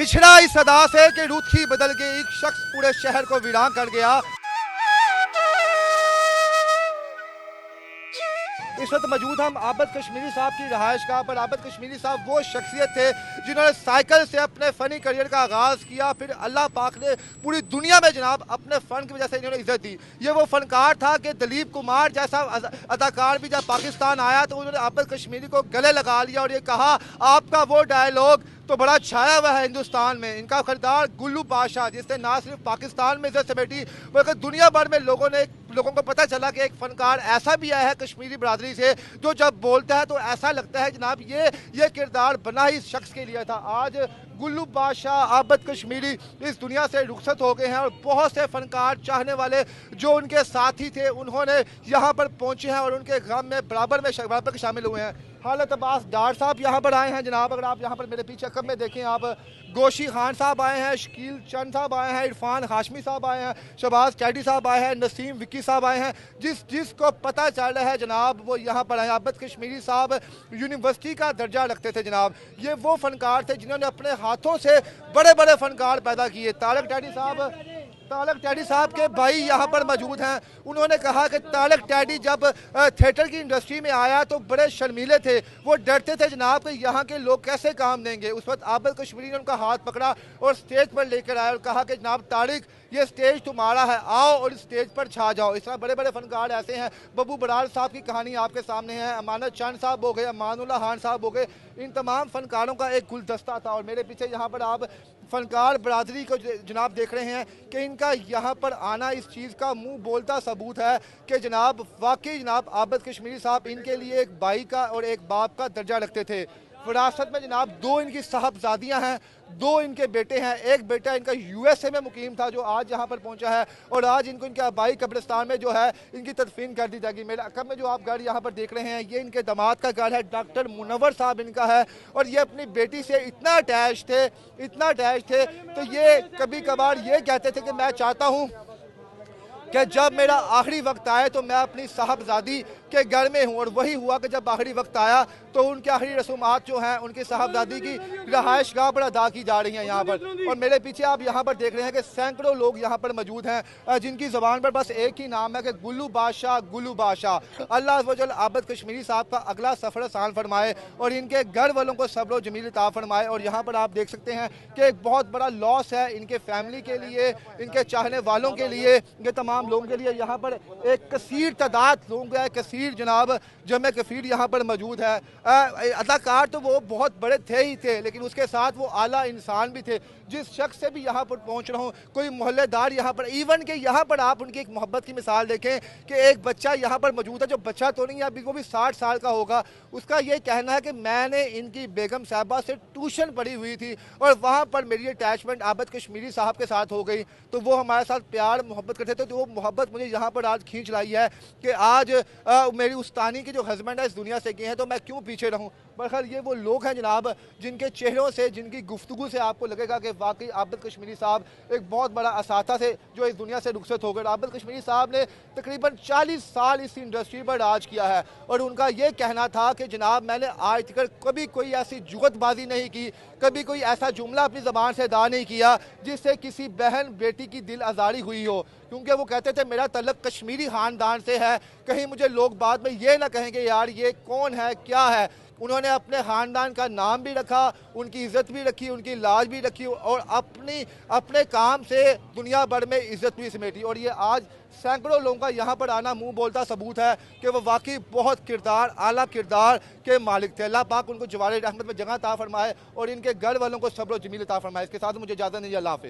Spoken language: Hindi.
बिछड़ा इस सदा से कि रूठी बदल के एक शख्स पूरे शहर को वीरान कर गया। इस वक्त मौजूद हम आबद कश्मीरी साहब की रहायश गाह पर। आबद कश्मीरी साहब वो शख्सियत थे जिन्होंने साइकिल से अपने फ़नी करियर का आगाज़ किया, फिर अल्लाह पाक ने पूरी दुनिया में जनाब अपने फ़न की वजह से इन्होंने इज़्ज़त दी। ये वो फ़नकार था कि दिलीप कुमार जैसा अदाकार भी जब पाकिस्तान आया तो उन्होंने आबद कश्मीरी को गले लगा लिया और ये कहा आपका वो डायलॉग तो बड़ा छाया हुआ है हिंदुस्तान में। इनका किरदार गुल्लू बादशाह, जिसने ना सिर्फ पाकिस्तान में इज्जत समेटी बल्कि दुनिया भर में लोगों को पता चला कि एक फ़नकार ऐसा भी आया है कश्मीरी बरादरी से जो जब बोलता है तो ऐसा लगता है जनाब ये किरदार बना ही इस शख्स के लिए था। आज गुल्लू बादशाह आबद कश्मीरी इस दुनिया से रुखसत हो गए हैं और बहुत से फ़नकार चाहने वाले जो उनके साथी थे उन्होंने यहाँ पर पहुँचे हैं और उनके गम में बराबर शामिल हुए हैं। हालत अब्बास डार साहब यहाँ पर आए हैं जनाब, अगर आप यहाँ पर मेरे पीछे कब में देखें आप, गोशी खान साहब आए हैं, शकील चंद साहब आए हैं, इरफान हाशमी साहब आए हैं, शहबाज कैडी साहब आए हैं, नसीम विक्की साहब आए हैं। जिसको पता चल रहा है जनाब वो यहाँ पर आए। आबद कश्मीरी साहब यूनिवर्सिटी का दर्जा रखते थे जनाब। ये वो फ़नकार थे जिन्होंने अपने हाथों से बड़े बड़े फ़नकार पैदा किए। तारक टैडी साहब के भाई यहाँ पर मौजूद हैं। उन्होंने कहा कि तारक टैडी जब थिएटर की इंडस्ट्री में आया तो बड़े शर्मीले थे, वो डरते थे जनाब कि यहाँ के लोग कैसे काम देंगे। उस वक्त आबद कश्मीरी ने उनका हाथ पकड़ा और स्टेज पर लेकर आया और कहा कि जनाब तारिक ये स्टेज तुम्हारा है, आओ और इस स्टेज पर छा जाओ। इस तरह बड़े बड़े फ़नकार ऐसे हैं। बब्बू बरार साहब की कहानी आपके सामने है, अमानत चंद साहब हो गए, अमानुल्लाह खान साहब हो गए। इन तमाम फ़नकारों का एक गुलदस्ता था और मेरे पीछे यहाँ पर आप फ़नकार बरादरी को जनाब देख रहे हैं कि इनका यहाँ पर आना इस चीज़ का मुंह बोलता सबूत है कि जनाब वाकई जनाब आबद कश्मीरी साहब इनके लिए एक भाई का और एक बाप का दर्जा रखते थे। विरासत में जनाब दो इनकी साहबजादियाँ हैं, दो इनके बेटे हैं। एक बेटा इनका यूएसए में मुकीम था जो आज यहाँ पर पहुँचा है और आज इनको इनके आबाई कब्रिस्तान में जो है इनकी तदफीन कर दी जाएगी। मेरे अकब में जो आप घर यहाँ पर देख रहे हैं ये इनके दामाद का घर है, डॉक्टर मुनव्वर साहब इनका है और ये अपनी बेटी से इतना अटैच थे तो ये कभी कभार ये कहते थे कि मैं चाहता हूँ कि जब मेरा आखिरी वक्त आए तो मैं अपनी साहबजादी के घर में हूँ। और वही हुआ कि जब आखिरी वक्त आया तो उनकी आखिरी रसूमात जो हैं उनकी साहबजादी की रहायश गाह पर अदा की जा रही हैं यहाँ पर। और मेरे पीछे आप यहाँ पर देख रहे हैं कि सैकड़ों लोग यहाँ पर मौजूद हैं जिनकी ज़बान पर बस एक ही नाम है कि गुल्लू बादशाह। अल्लाह वजल आबद कश्मीरी साहब का अगला सफ़र आसान फरमाए और इनके घर वालों को सब्र जमील अता फरमाए। और यहाँ पर आप देख सकते हैं कि एक बहुत बड़ा लॉस है इनके फैमिली के लिए, इनके चाहने वालों के लिए, ये तमाम लोगों के लिए। यहाँ पर एक कसीर तादाद लोगों का कसीर जनाब जमे कफीर यहाँ पर मौजूद है। अदाकार तो वो बहुत बड़े थे ही थे लेकिन उसके साथ वो आला इंसान भी थे। जिस शख्स से भी यहाँ पर पहुँच रहा हूँ, कोई मोहल्लेदार यहाँ पर, इवन के यहाँ पर आप उनकी एक मोहब्बत की मिसाल देखें कि एक बच्चा यहाँ पर मौजूद है जो बच्चा तो नहीं है अभी, वो भी 60 साल का होगा। उसका ये कहना है कि मैंने इनकी बेगम साहबा से ट्यूशन पढ़ी हुई थी और वहाँ पर मेरी अटैचमेंट आबद कश्मीरी साहब के साथ हो गई तो वो हमारे साथ प्यार मोहब्बत करते थे। तो वो मोहब्बत मुझे यहाँ पर आज खींच लाई है कि आज मेरी उस्तानी के जो हस्बैंड है इस दुनिया से गए हैं तो मैं क्यों पीछे रहूँ। बहरहाल ये वो लोग हैं जनाब जिनके चेहरों से, जिनकी गुफ्तगू से आपको लगेगा कि वाकई आबद कश्मीरी साहब एक बहुत बड़ा असाता थे जो इस दुनिया से रुखसत हो गए। आबद कश्मीरी साहब ने तकरीबन 40 साल इस इंडस्ट्री पर राज किया है और उनका ये कहना था कि जनाब मैंने आज तक कभी कोई ऐसी जुगतबाजी नहीं की, कभी कोई ऐसा जुमला अपनी ज़बान से अदा नहीं किया जिससे किसी बहन बेटी की दिल आज़ारी हुई हो। क्योंकि वो कहते थे मेरा तल्लक कश्मीरी ख़ानदान से है, कहीं मुझे लोग बाद में ये ना कहेंगे यार ये कौन है क्या है। उन्होंने अपने ख़ानदान का नाम भी रखा, उनकी इज़्ज़त भी रखी, उनकी लाज भी रखी और अपने काम से दुनिया भर में इज़्ज़त भी समेटी। और ये आज सैकड़ों लोगों का यहाँ पर आना मुंह बोलता सबूत है कि वो वाकई बहुत आला किरदार के मालिक थे। अल्लाह पाक उनको जवारे रहमत में जगह अता फरमाए और इनके घर वालों को सब्र जमील अता फरमाए। इसके साथ मुझे इजाज़त नहीं, अल्लाह हाफ़िज़।